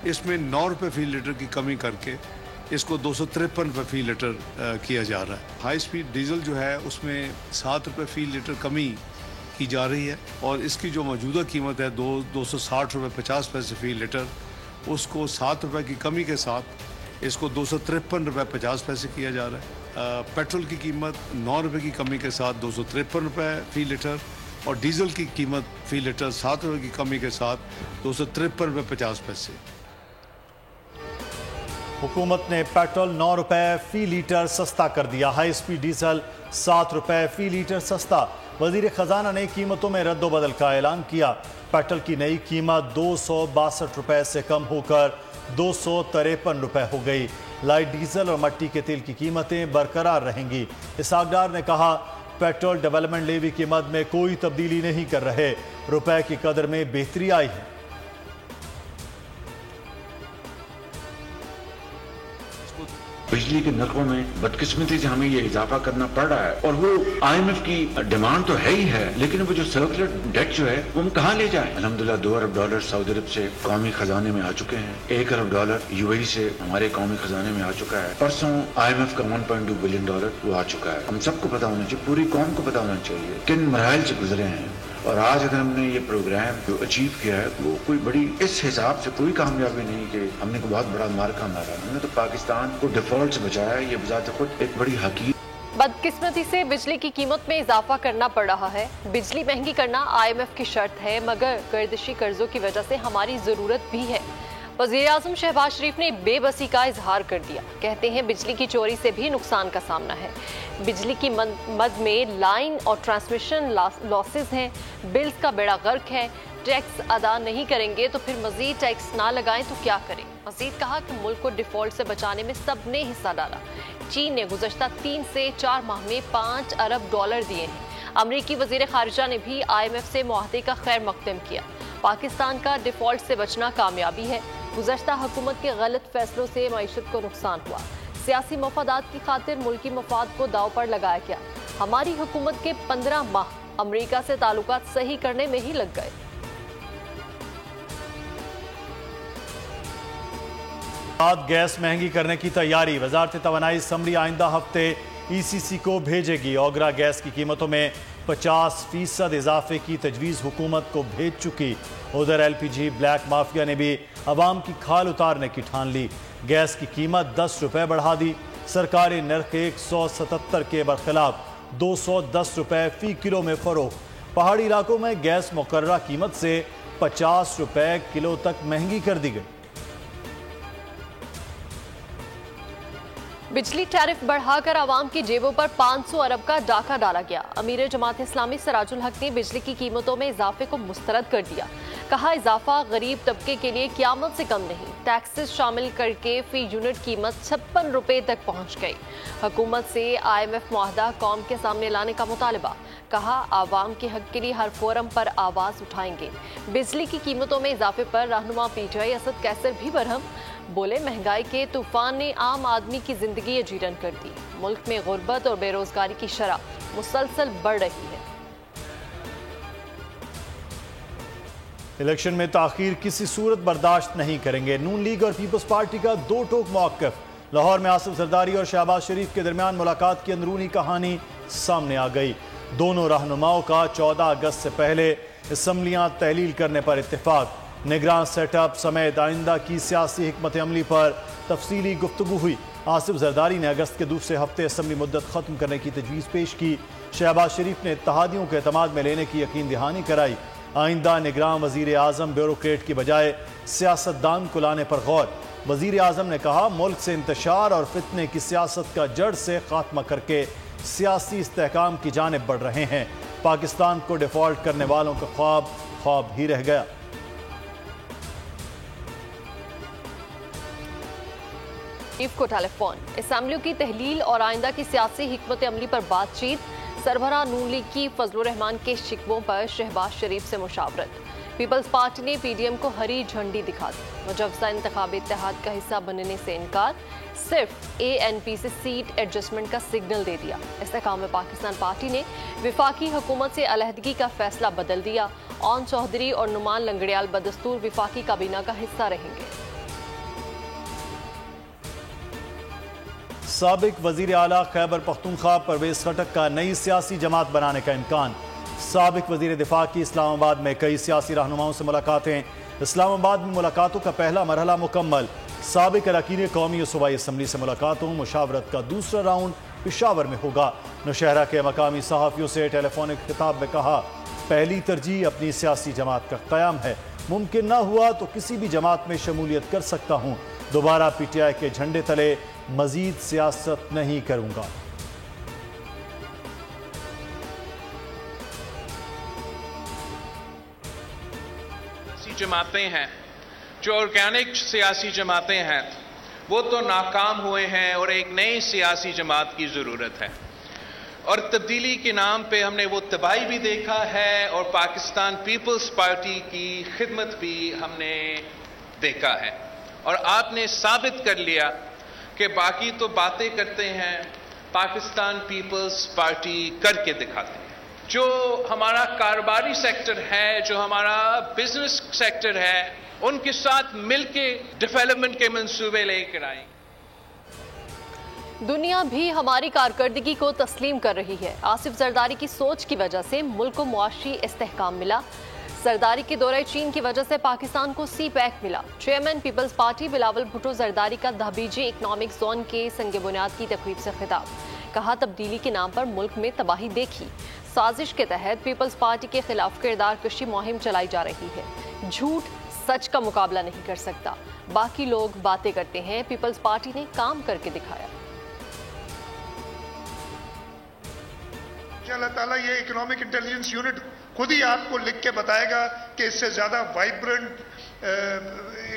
इसमें 9 रुपये फी लीटर की कमी करके इसको 253 रुपये फी लीटर किया जा रहा है। हाई स्पीड डीजल जो है उसमें 7 रुपये फी लीटर कमी की जा रही है और इसकी जो मौजूदा कीमत है 260 रुपये 50 पैसे फी लीटर, उसको 7 रुपये की कमी के साथ इसको 253 रुपये 50 पैसे किया जा रहा है। पेट्रोल की कीमत 9 रुपये की कमी के साथ 253 रुपये फी लीटर और डीजल की कीमत फी लीटर 7 रुपये की कमी के साथ 253 रुपये 50 पैसे। हुकूमत ने पेट्रोल 9 रुपये फी लीटर सस्ता कर दिया, हाई स्पीड डीजल 7 रुपये फी लीटर सस्ता। वजीर खजाना ने कीमतों में रद्दोबदल का ऐलान किया। पेट्रोल की नई कीमत 262 रुपये से कम होकर 253 रुपये हो गई। लाइट डीजल और मट्टी के तेल की कीमतें बरकरार रहेंगी। इसहाक डार ने कहा, पेट्रोल डेवलपमेंट लेवी की मद में कोई तब्दीली नहीं कर रहे, रुपए की कदर में बेहतरी आई है। बिजली के नरखों में बदकिस्मती से हमें ये इजाफा करना पड़ रहा है और वो IMF की डिमांड तो है ही है, लेकिन वो जो सर्कुलर डेट जो है वो हम कहाँ ले जाएं? अल्हम्दुलिल्लाह $2 अरब सऊदी अरब से कौमी खजाने में आ चुके हैं, $1 अरब UAE से हमारे कौमी खजाने में आ चुका है। परसों IMF का $1.2 बिलियन वो आ चुका है। हम सबको पता होना चाहिए, पूरी कौम को पता होना चाहिए किन मराहल से गुजरे हैं और आज अगर हमने ये प्रोग्राम जो अचीव किया है वो कोई बड़ी इस हिसाब से कोई कामयाबी नहीं कि हमने कोई बहुत बड़ा मार्का मारा। हमने तो पाकिस्तान को डिफॉल्ट से बचाया, ये बजात खुद एक बड़ी हकीकत। बदकिस्मती से बिजली की कीमत में इजाफा करना पड़ रहा है। बिजली महंगी करना IMF की शर्त है, मगर गर्दिशी कर्जों की वजह से हमारी जरूरत भी है। वज़ीर आज़म शहबाज शरीफ ने बेबसी का इजहार कर दिया। कहते हैं बिजली की चोरी से भी नुकसान का सामना है। बिजली की मद में लाइन और ट्रांसमिशन लॉसेस हैं, बिल्स का बेड़ा गर्क है। टैक्स अदा नहीं करेंगे तो फिर मजीद टैक्स ना लगाएं तो क्या करें। मजीद कहा कि मुल्क को डिफॉल्ट से बचाने में सब ने हिस्सा डाला। चीन ने गुज़श्ता 3 से 4 माह में $5 अरब दिए हैं। अमरीकी वज़ीर खारिजा ने भी IMF से मुआहदे का खैर मकदम किया। पाकिस्तान का डिफॉल्ट से बचना कामयाबी है। गुज़श्ता हुकूमत के गलत फैसलों से मईशत को नुकसान हुआ। सियासी मफादात की खातिर मुल्की मफाद को दाव पर लगाया गया। हमारी हुकूमत के 15 माह अमरीका से ताल्लुकात सही करने में ही लग गए। गैस महंगी करने की तैयारी। वजारत तवानाई असम्बली आइंदा हफ्ते ECC को भेजेगी। ओगरा गैस की कीमतों में 50% इजाफे की तजवीज़ हुकूमत को भेज चुकी। उधर LPG ब्लैक माफिया ने भी अवाम की खाल उतारने की ठान ली। गैस की कीमत 10 रुपये बढ़ा दी। सरकारी नर्ख 177 के बरखिलाफ 210 रुपये फी किलो में फरोख्त। पहाड़ी इलाकों में गैस मुकर्ररा कीमत से 50 रुपये किलो तक महंगी कर दी गई। बिजली टैरिफ बढ़ाकर आवाम की जेबों पर 500 अरब का डाका डाला गया। अमीर जमात इस्लामी सराजुल हक ने बिजली की कीमतों में इजाफे को मुस्तरद कर दिया। कहा, इजाफा गरीब तबके के लिए क़यामत से कम नहीं। टैक्सेस शामिल करके फी यूनिट कीमत 56 रुपये तक पहुंच गई। हुकूमत से IMF मुआहदा कौम के सामने लाने का मुतालबा। कहा, आवाम के हक के लिए हर फोरम पर आवाज उठाएंगे। बिजली की कीमतों में इजाफे पर रहनुमा PTI असद कैसर भी बरहम। बोले, महंगाई के तूफान ने आम आदमी की जिंदगी अजीरन कर दी। मुल्क में गुर्बत और बेरोजगारी की शरह मुसलसल बढ़ रही है। इलेक्शन में ताखीर किसी सूरत बर्दाश्त नहीं करेंगे। नून लीग और पीपल्स पार्टी का दो टोक मौक़िफ़। लाहौर में आसिफ जरदारी और शहबाज शरीफ के दरमियान मुलाकात की अंदरूनी कहानी सामने आ गई। दोनों रहनुमाओं का 14 अगस्त से पहले असम्बलियां तहलील करने पर इत्तेफाक। निगरान सेटअप समेत आइंदा की सियासी हिकमत अमली पर तफसीली गुफ्तगू हुई। आसिफ जरदारी ने अगस्त के दूसरे हफ्ते असम्बली मुद्दत ख़त्म करने की तजवीज़ पेश की। शहबाज शरीफ ने इत्तेहादियों को एतमाद में लेने की यकीन दहानी कराई। आइंदा निगरान वज़ीर आज़म ब्यूरोक्रेट की बजाय सियासतदान को लाने पर गौर। वज़ीर आज़म ने कहा, मुल्क से इंतशार और फितने की सियासत का जड़ से खात्मा करके सियासी इस्तेहकाम की जानिब बढ़ रहे हैं। पाकिस्तान को डिफॉल्ट करने वालों का ख्वाब ख्वाब ही रह गया। चीफ को टेलीफोन। असम्बलियों की तहलील और आइंदा की सियासी हिकमत अमली पर बातचीत। सरबराह नून लीग की फजलुर रहमान के शिकवों पर शहबाज शरीफ से मुशावरत। पीपल्स पार्टी ने PDM को हरी झंडी दिखा दी। मुजवजा इंतखाबी इत्तेहाद का हिस्सा बनने से इनकार। सिर्फ ANP से सीट एडजस्टमेंट का सिग्नल दे दिया। इस्तेकाम पाकिस्तान पार्टी ने विफाकी हुकूमत से अलहदगी का फैसला बदल दिया। ओन चौधरी और नुमान लंगड़ियाल बदस्तूर विफाकी काबीना का हिस्सा रहेंगे। साबिक वजीर आला खैबर पख्तूनख्वा परवेज खटक का नई सियासी जमात बनाने का इम्कान। साबिक वजीर दिफा की इस्लामाबाद में कई सियासी रहनुमाओं से मुलाकातें। इस्लामाबाद में मुलाकातों का पहला मरहला मुकम्मल। साबिक अरकान कौमी और सूबाई असम्बली से मुलाकातों। मुशावरत का दूसरा राउंड पेशावर में होगा। नौशहरा के मकामी सहाफ़ियों से टेलीफोनिक खिताब में कहा, पहली तरजीह अपनी सियासी जमात का क़याम है। मुमकिन ना हुआ तो किसी भी जमात में शमूलियत कर सकता हूँ। दोबारा PTI के झंडे तले मजीद सियासत नहीं करूँगा। जमातें हैं जो ऑर्गेनिक सियासी जमातें हैं वो तो नाकाम हुए हैं और एक नई सियासी जमात की ज़रूरत है। और तब्दीली के नाम पे हमने वो तबाही भी देखा है और पाकिस्तान पीपल्स पार्टी की खिदमत भी हमने देखा है। और आपने साबित कर लिया कि बाकी तो बातें करते हैं, पाकिस्तान पीपल्स पार्टी करके दिखाते हैं। जो हमारा कारोबारी सेक्टर है, जो हमारा बिजनेस सेक्टर है, उनके साथ मिलके डेवलपमेंट के मंसूबे लेकर आएंगे। दुनिया भी हमारी कारकर्दगी को तस्लीम कर रही है। आसिफ जरदारी की सोच की वजह से मुल्क को मुआशी इस्तेहकाम मिला। जरदारी के दौरे चीन की वजह से पाकिस्तान को CPEC मिला। Chairman peoples party Bilawal Bhutto Zardari का दहबीजी इकनॉमिक जोन के संग बुनियाद की तकरीब से खिताब। कहा, तब्दीली के नाम पर मुल्क में तबाही देखी। साजिश के तहत पीपल्स पार्टी के खिलाफ किरदार कशी मुहिम चलाई जा रही है। झूठ सच का मुकाबला नहीं कर सकता। बाकी लोग बातें करते हैं, पीपल्स पार्टी ने काम करके दिखाया। अल्लाह ताला ये इकोनॉमिक इंटेलिजेंस यूनिट खुद ही आपको लिख के बताएगा कि इससे ज्यादा वाइब्रेंट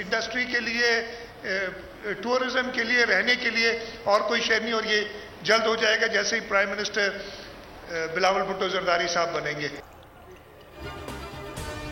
इंडस्ट्री के लिए, टूरिज्म के लिए, रहने के लिए और कोई शय नहीं। और ये जल्द हो जाएगा जैसे ही प्राइम मिनिस्टर बिलावल भुट्टो जरदारी साहब बनेंगे।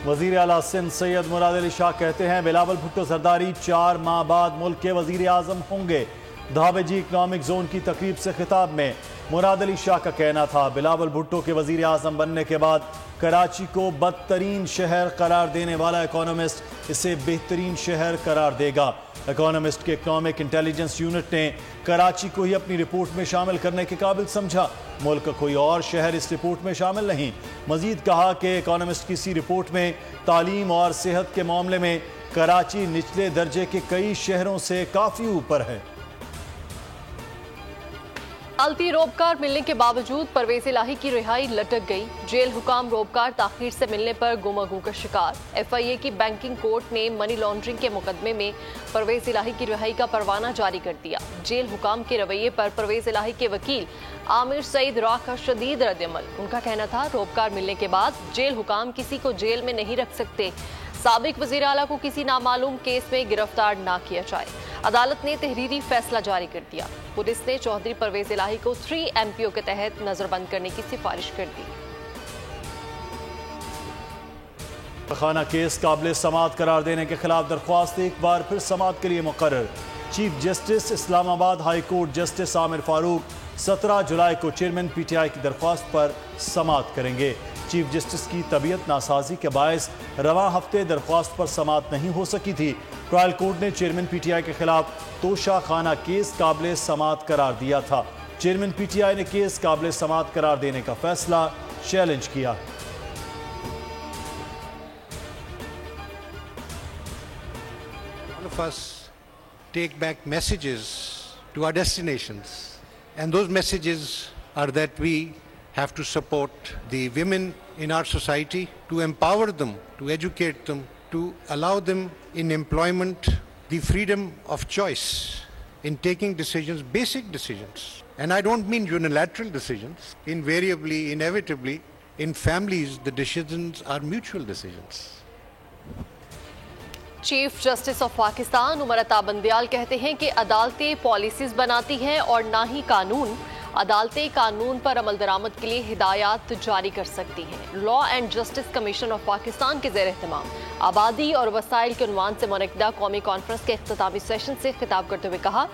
वजीर आला सिंध सैयद मुराद अली शाह कहते हैं, बिलावल भुट्टो जरदारी 4 माह बाद मुल्क के वजीर आजम होंगे। दहबीजी इकनॉमिक जोन की तकरीब से खिताब में मुराद अली शाह का कहना था, बिलावल भुट्टो के वजीर आजम बनने के बाद कराची को बदतरीन शहर करार देने वाला इकोनॉमिस्ट इसे बेहतरीन शहर करार देगा। इकोनॉमिस्ट के इकनॉमिक इंटेलिजेंस यूनिट ने कराची को ही अपनी रिपोर्ट में शामिल करने के काबिल समझा। मुल्क का कोई और शहर इस रिपोर्ट में शामिल नहीं। मजीद कहा कि इकोनॉमिस्ट की इसी रिपोर्ट में तालीम और सेहत के मामले में कराची निचले दर्जे के कई शहरों से काफ़ी ऊपर है। अदालती रोबकार मिलने के बावजूद परवेज इलाही की रिहाई लटक गई। जेल हुकाम रोबकार ताखीर से मिलने पर गुमागू का शिकार। FIA की बैंकिंग कोर्ट ने मनी लॉन्ड्रिंग के मुकदमे में परवेज इलाही की रिहाई का परवाना जारी कर दिया। जेल हुकाम के रवैये पर परवेज इलाही के वकील आमिर सईद राह का शदीद रद्दअमल। उनका कहना था, रोबकार मिलने के बाद जेल हुकाम किसी को जेल में नहीं रख सकते। साबिक वजीर आला को किसी नामालूम केस में गिरफ्तार ना किया जाए। अदालत ने तहरीरी फैसला जारी कर दिया। पुलिस ने चौधरी परवेज इलाही को 3 MPO के तहत नजरबंद करने की सिफारिश कर दी। खाना केस काबिल समाअत करार देने के खिलाफ दरख्वास्त एक बार फिर समाअत के लिए मुकर्रर। Chief justice Islamabad high court justice Aamir Farooq 17 जुलाई को चेयरमैन PTI की दरख्वास्त पर समाअत करेंगे। चीफ जस्टिस की तबीयत नासाजी के बायस रवां हफ्ते दरख्वास्त पर समाअत नहीं हो सकी थी। ट्रायल कोर्ट ने चेयरमैन PTI के खिलाफ तोशा खाना केस काबिल समाअत करार दिया था। चेयरमैन PTI ने केस काबिल समाअत करार देने का फैसला चैलेंज किया। All of us take back messages to our destinations, and those messages are that we have to support the women in our society, to empower them, to educate them, to allow them in employment the freedom of choice in taking decisions, basic decisions. And I don't mean unilateral decisions. Invariably, inevitably, in families, the decisions are mutual decisions. Chief justice of Pakistan Umar Ata Bandial कहते हैं कि अदालतें policies बनाती हैं और ना ही कानून। अदालतें कानून पर अमल दरामद के लिए हिदायत जारी कर सकती हैं। Law and justice commission of Pakistan के ज़ेर एहतमाम आबादी और वसाइल के उन्वान से मुनक्किदा कौमी कॉन्फ्रेंस के इख्तितामी सेशन से खिताब करते हुए कहा,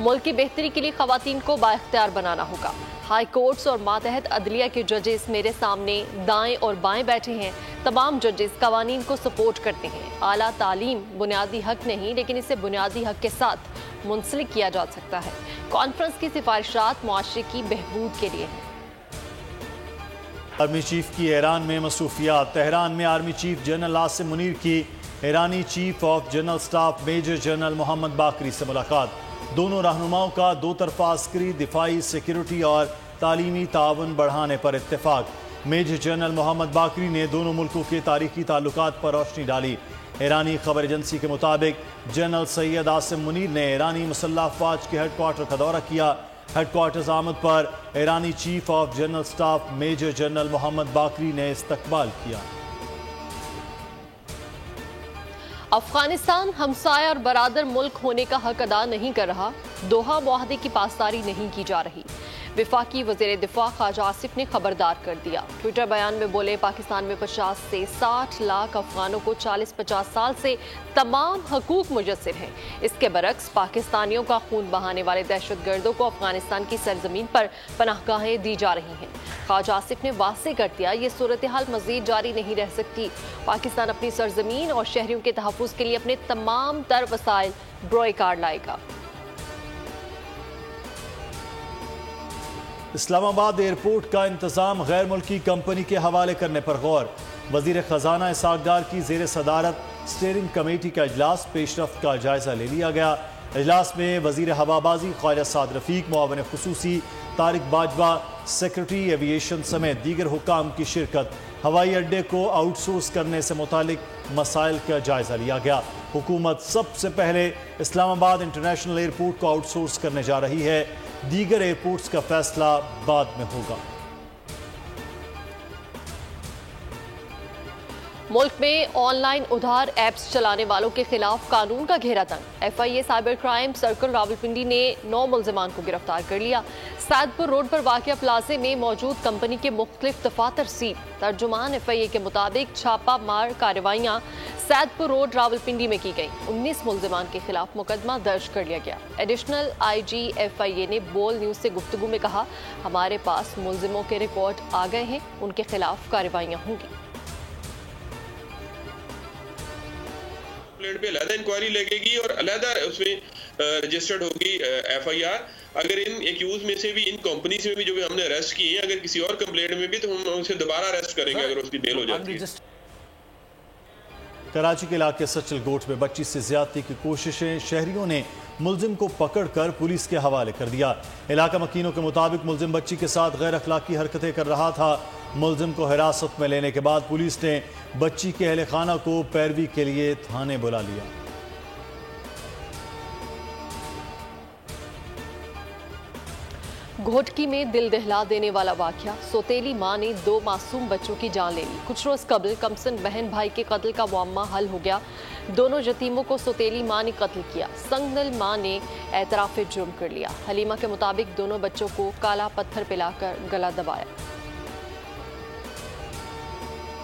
मुल्क की बेहतरी के लिए खवातीन को बाइख्तियार बनाना होगा। हाई कोर्ट्स और मातहत अदलिया के जजेस मेरे सामने दाएं और बाएं बैठे हैं। तमाम जजेस कवानीन को सपोर्ट करते हैं। आला तालीम बुनियादी हक नहीं, लेकिन इसे बुनियादी हक के साथ मुंसलिक किया जा सकता है। कॉन्फ्रेंस की सिफारिशात मुआशरे की बहबूद के लिए हैं। आर्मी चीफ की ईरान में मसरूफियात। तेहरान में army chief general Asim Munir की ईरानी chief of general staff major general Mohammad Bagheri से मुलाकात। दोनों रहनुमाओं का दो तरफा अस्करी, दिफाई, सिक्योरिटी और तालीमी ताउन बढ़ाने पर इत्तेफाक। मेजर जनरल मोहम्मद बाकरी ने दोनों मुल्कों के तारीखी ताल्लुकात पर रोशनी डाली। ईरानी खबर एजेंसी के मुताबिक जनरल सैयद आसिम मुनीर ने ईरानी मुसल्लह अफवाज के हेडक्वार्टर का दौरा किया। हेडक्वार्टर्स आमद पर ईरानी chief of general staff major general Mohammad Bagheri ने इस्तकबाल किया। अफगानिस्तान हमसाया और बरादर मुल्क होने का हक अदा नहीं कर रहा। दोहा मुआहदे की पासदारी नहीं की जा रही। विफाकी वज़ीर दिफा ख्वाजा आसिफ ने खबरदार कर दिया। ट्विटर बयान में बोले, पाकिस्तान में 50 से 60 लाख अफगानों को 40-50 साल से तमाम हकूक मुयस्सर हैं। इसके बरक्स पाकिस्तानियों का खून बहाने वाले दहशतगर्दों को अफगानिस्तान की सरजमीन पर पनाहगाहें दी जा रही हैं। ख्वाजा आसिफ ने वाज़ेह कर दिया, ये सूरत हाल मजीद जारी नहीं रह सकती। पाकिस्तान अपनी सरजमीन और शहरियों के तहफ़्फ़ुज़ के लिए अपने तमाम तर वसाइल बरोए कार लाएगा। इस्लामाबाद एयरपोर्ट का इंतजाम गैर मुल्की कंपनी के हवाले करने पर गौर। वजीर खजाना इसाक डार की जेर सदारत स्टीयरिंग कमेटी का इजलास, पेशरफ्त का जायजा ले लिया गया। इजलास में वजीर हवाबाजी ख्वाजा साद रफीक, मुआविन खुसूसी तारिक बाजवा, सेक्रेटरी एविएशन समेत दीगर हुकाम की शिरकत। हवाई अड्डे को आउटसोर्स करने से मुतालिक मसाइल का जायजा लिया गया। हुकूमत सबसे पहले इस्लामाबाद इंटरनेशनल एयरपोर्ट को आउटसोर्स करने जा रही है। दीगर एयरपोर्ट्स का फैसला बाद में होगा। मुल्क में ऑनलाइन उधार ऐप्स चलाने वालों के खिलाफ कानून का घेरा तंग। FIA cyber crime circle Rawalpindi ने 9 मुल्जिमान को गिरफ्तार कर लिया। सैदपुर रोड पर वाक़िया प्लाजे में मौजूद कंपनी के मुख्तलिफ दफातर सील। तर्जुमान FIA के मुताबिक छापा मार कार्रवाइयाँ सैदपुर रोड रावलपिंडी में की गई। 19 मुल्जिमान के खिलाफ मुकदमा दर्ज कर लिया गया। एडिशनल IG FIA ने बोल न्यूज से गुफ्तगू में कहा, हमारे पास मुल्जिमों के रिकॉर्ड आ गए हैं, उनके खिलाफ कार्रवाइयाँ होंगी। पे अलहदा इंक्वायरी लगेगी और अलहदा उसमें रजिस्टर्ड होगी FIR। अगर इन एक्यूज में से भी, इन कंपनीज में भी जो भी हमने अरेस्ट किए हैं, अगर किसी और कंप्लेंट में भी, तो हम उनसे दोबारा अरेस्ट करेंगे अगर उसकी बेल हो जाती है। कराची के इलाके सचल गोट में बच्ची से ज्यादती की कोशिशें, शहरियों ने मुलजिम को पकड़कर पुलिस के हवाले कर दिया। इलाका मकीनों के मुताबिक मुलजिम बच्ची के साथ गैर अखलाकी हरकतें कर रहा था। मुलजिम को हिरासत में लेने के बाद पुलिस ने बच्ची के अहले खाना को पैरवी के लिए थाने बुला लिया। घोटकी में दिल दहला देने वाला वाकया। सौतेली मां ने 2 मासूम बच्चों की जान ले ली। कुछ रोज कबल कमसन बहन भाई के कत्ल का मुअम्मा हल हो गया। दोनों यतीमों को सौतेली मां ने कत्ल किया। संगदिल मां ने एतराफ जुर्म कर लिया। हलीमा के मुताबिक दोनों बच्चों को काला पत्थर पिलाकर गला दबाया।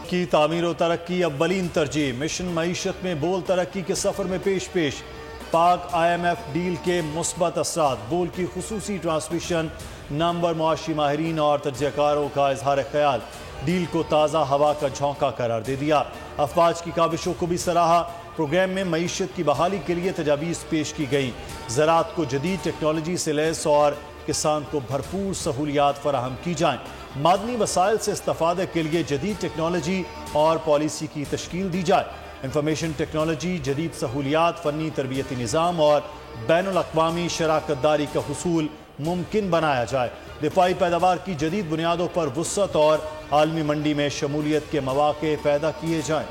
की तामीर और तरक्की अव्वलीन तरजीह। मिशन मईशत में बोल तरक्की के सफर में पेश पाक IMF डील के मुस्बत असरात। बोल की खुसूसी ट्रांसमिशन नंबर मुआशी माहिरीन और तज्ज़ियाकारों का इजहार ख्याल। डील को ताज़ा हवा का झोंका करार दे दिया। अफवाज की काविशों को भी सराहा। प्रोग्राम में मईशत की बहाली के लिए तजावीज़ पेश की गई। ज़राअत को जदीद टेक्नोलॉजी से लैस और किसान को भरपूर सहूलियात फराहम की जाएँ। मादनी वसाइल से इस्तेफादे के लिए जदीद टेक्नोलॉजी और पॉलिसी की तश्कील दी जाए। इंफॉर्मेशन टेक्नोलॉजी, जदीद सहूलियात, फ़नी तरबियती निज़ाम और बैनुल अक़वामी शराकतदारी का हुसूल मुमकिन बनाया जाए। दिफाई पैदावार की जदीद बुनियादों पर वुसअत और आलमी मंडी में शमूलियत के मौक़े पैदा किए जाएँ।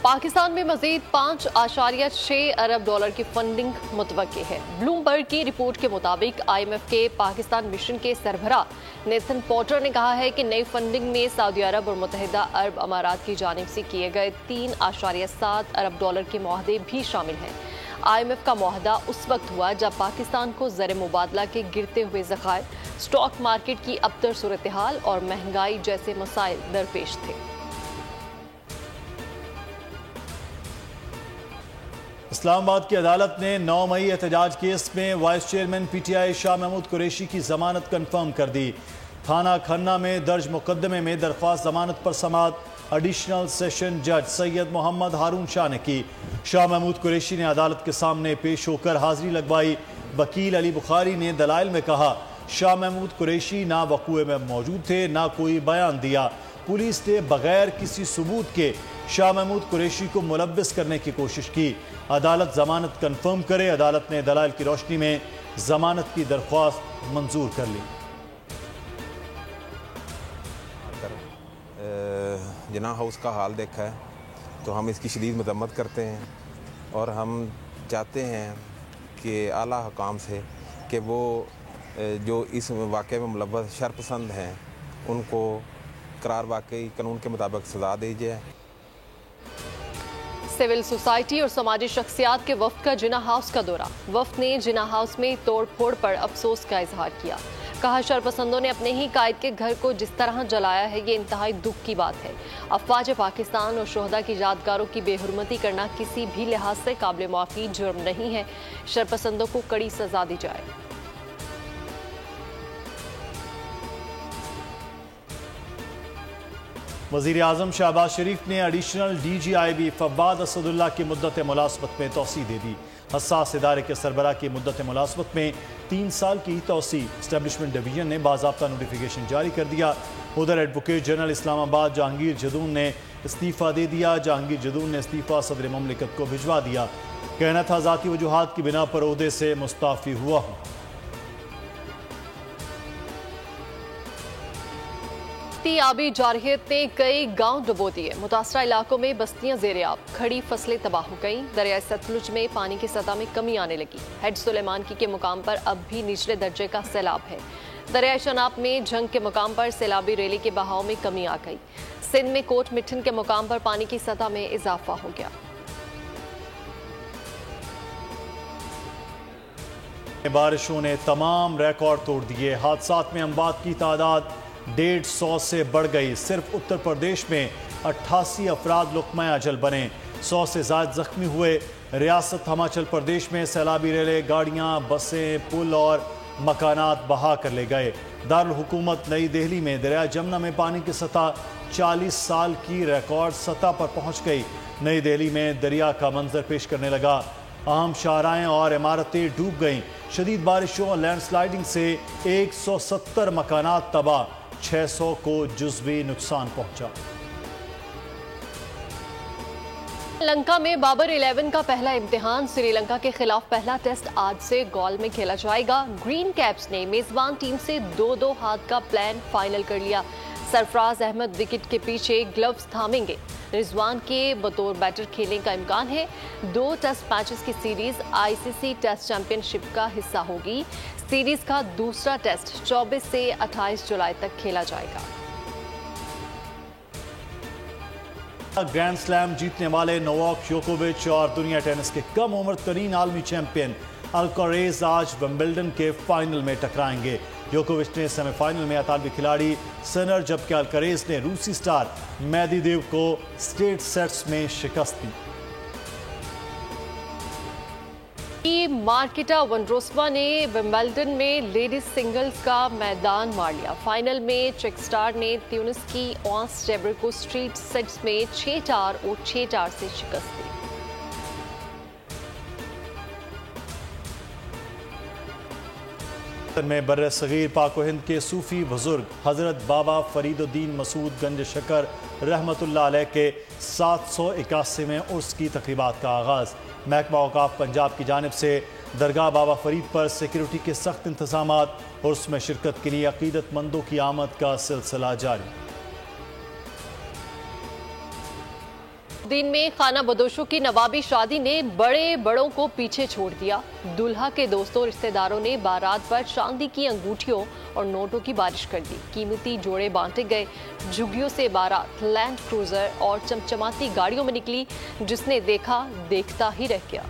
पाकिस्तान में मजीद 5.6 अरब डॉलर की फंडिंग मुतवक्के है। ब्लूमबर्ग की रिपोर्ट के मुताबिक IMF के पाकिस्तान मिशन के सरबराह नेथन पॉटर ने कहा है कि नई फंडिंग में सऊदी अरब और मुत्तहिदा अरब अमारात की जानिब से किए गए 3.7 अरब डॉलर के मुआहदे भी शामिल हैं। IMF का मुआहदा उस वक्त हुआ जब पाकिस्तान को ज़र मुबादला के गिरते हुए ज़खायर, स्टॉक मार्केट की अबतर सूरत हाल और महंगाई जैसे मसाइल दरपेश थे। इस्लामाबाद की अदालत ने 9 मई एहतजाज केस में vice chairman PTI Shah Mahmood Qureshi की जमानत कंफर्म कर दी। थाना खन्ना में दर्ज मुकदमे में दरख्वास्त जमानत पर समाअत एडिशनल सेशन जज सैयद मोहम्मद हारून शाह ने की। शाह महमूद कुरैशी ने अदालत के सामने पेश होकर हाजिरी लगवाई। वकील अली बुखारी ने दलाइल में कहा, शाह महमूद कुरैशी ना वक़ूए में मौजूद थे, ना कोई बयान दिया। पुलिस ने बगैर किसी सबूत के शाह महमूद कुरैशी को मुलव्विस करने की कोशिश की। अदालत जमानत कंफर्म करे। अदालत ने दलाइल की रोशनी में जमानत की दरख्वास्त मंजूर कर ली। जिना हाउस का हाल देखा है तो हम इसकी शदीद मजम्मत करते हैं और हम चाहते हैं कि आला हुकाम से कि वो जो इस वाक़े में मुलव्वस शरपसंद हैं उनको करार वाकई कानून के मुताबिक सज़ा दी जाए। सिविल सोसाइटी और समाजी शख्सियात के वफ्द का जिना हाउस का दौरा। वफ्द ने जिना हाउस में तोड़ फोड़ पर अफसोस का इजहार किया। कहा, शरपसंदों ने अपने ही कायद के घर को जिस तरह जलाया है, ये इंतहाई दुख की बात है। अफवाज पाकिस्तान और शोहदा की यादगारों की बेहुरमती करना किसी भी लिहाज से काबिल माफ़ी जुर्म नहीं है। शरपसंदों को कड़ी सजा दी जाए। वज़ीर आज़म शहबाज शरीफ ने एडिशनल DGIB फवाद असदुल्ला की मुद्दत मुलाज़मत में तौसी दे दी। हसास इदारे के सरबरा की मुद्दत मुलाज़मत में 3 साल की तौसी एस्टेब्लिशमेंट डिवीजन ने बाज़ाब्ता नोटिफिकेशन जारी कर दिया। उधर एडवोकेट जनरल इस्लामाबाद जहांगीर जदून ने इस्तीफ़ा दे दिया। जहांगीर जदून ने इस्तीफ़ा सदर ममलिकत को भिजवा दिया। कहना था, ज़ाती वजूहात की बिना पर ओहदे से मुस्ताफ़ी हुआ हूँ। आबी जारहियत ने कई गांव डुबो दिए। मुतासरा इलाकों में बस्तियां ज़ेर-ए-आब, खड़ी फसलें तबाह हो गईं। दरिया सतलुज में पानी की सतह में कमी आने लगी। हेड सुलेमानकी के मुकाम पर अब भी निचले दर्जे का सैलाब है। दरिया शनाब में जंग के मुकाम पर सैलाबी रैली के बहाव में कमी आ गई। सिंध में कोट मिठन के मुकाम पर पानी की सतह में इजाफा हो गया। बारिशों ने तमाम रिकॉर्ड तोड़ दिए। हादसात में अमवात की तादाद 150 से बढ़ गई। सिर्फ उत्तर प्रदेश में 88 अफराद लुक़मा अजल बने, 100 से ज़ायद जख्मी हुए। रियासत हिमाचल प्रदेश में सैलाबी रेले, गाड़ियाँ, बसें, पुल और मकानात बहा कर ले गए। दारुल हुकूमत नई दिल्ली में दरिया जमुना में पानी की सतह 40 साल की रिकॉर्ड सतह पर पहुँच गई। नई दिल्ली में दरिया का मंजर पेश करने लगा। अहम शाहराएं और इमारतें डूब गईं। शदीद बारिशों और लैंडस्लाइडिंग से 170 मकानात तबाह, 600 को जुज़वी नुकसान पहुंचा। श्रीलंका में बाबर 11 का पहला इम्तिहान। श्रीलंका के खिलाफ पहला टेस्ट आज से गॉल में खेला जाएगा। ग्रीन कैप्स ने मेजबान टीम से 2-2 हाथ का प्लान फाइनल कर लिया। सरफराज अहमद विकेट के पीछे ग्लव्स थामेंगे। रिजवान के बतौर बैटर खेलने का इम्कान है। 2 टेस्ट मैचेस की सीरीज ICC टेस्ट चैंपियनशिप का हिस्सा होगी। सीरीज का दूसरा टेस्ट 24 से 28 जुलाई तक खेला जाएगा। ग्रैंड स्लैम जीतने वाले नोवाक जोकोविच और दुनिया टेनिस के कम उम्र तरीन आलमी चैंपियन अल्कारेज आज विंबलडन के फाइनल में टकराएंगे। जोकोविच ने सेमीफाइनल में इतालवी खिलाड़ी सिनर, जबकि अल्कारेज ने रूसी स्टार मेदवेदेव को स्ट्रेट सेट्स में शिकस्त दी। मार्केटा वोंड्रोसोवा ने विंबलडन में लेडीज सिंगल्स का मैदान मार लिया। फाइनल में चेक स्टार ने ट्यूनिस की ऑस जेबर को स्ट्रेट सेट्स में 6-4 और 6-4 से शिकस्त दी। में बर्रे सगीर पाक व हिंद के सूफी बुजुर्ग हजरत बाबा फरीदुद्दीन मसूद गंज शकर रहमतुल्लाह अलैह के 781वें उर्स की तकरीबात का आगाज़। महकमा औकाफ पंजाब की जानिब से दरगाह बाबा फरीद पर सिक्योरिटी के सख्त इंतजामात। उर्स में शिरकत के लिए अकीदतमंदों की आमद का सिलसिला जारी। दिन में खाना बदोशों की नवाबी शादी ने बड़े बड़ों को पीछे छोड़ दिया। दुल्हा के दोस्तों रिश्तेदारों ने बारात पर चांदी की अंगूठियों और नोटों की बारिश कर दी। कीमती जोड़े बांटे गए। झुग्गियों से बारात लैंड क्रूजर और चमचमाती गाड़ियों में निकली। जिसने देखा देखता ही रह गया।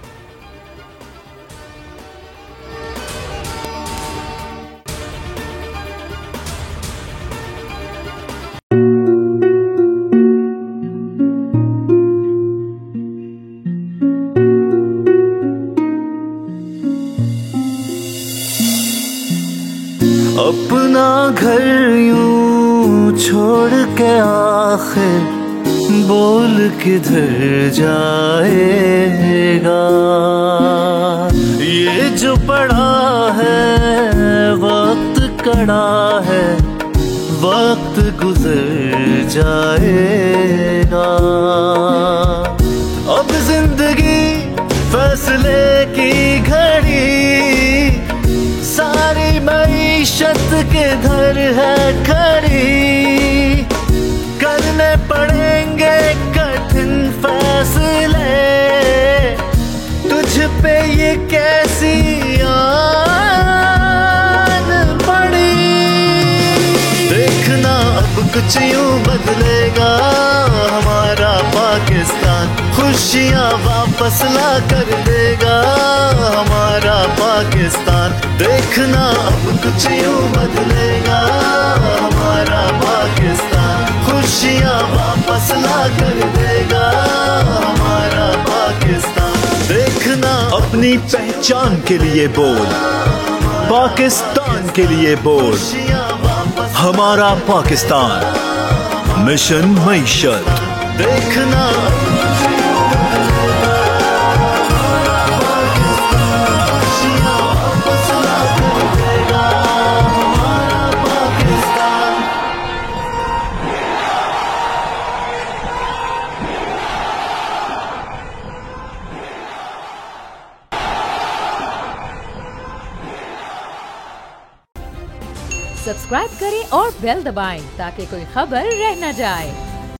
अपना घर छोड़ के आखिर बोल किधर जाएगा। ये जो पड़ा है वक्त कड़ा है, वक्त गुजर जाएगा। अब जिंदगी फैसले की घड़ी, सारी मईशत किधर है खड़ी। करने पड़ेंगे कठिन फैसले, तुझ पे ये कैसी आन पड़ी। देखना अब कुछ यूं बदलेगा हमारा पाकिस्तान, खुशियाँ वापस ला कर देगा हमारा पाकिस्तान। देखना अब कुछ यूं बदलेगा हमारा पाकिस्तान, खुशियाँ वापस ला कर देगा हमारा पाकिस्तान। देखना अपनी पहचान के लिए बोल, पाकिस्तान के लिए बोल, हमारा पाकिस्तान, मिशन मईशत। देखना सब्सक्राइब करें और बेल दबाएं ताकि कोई खबर रह न जाए।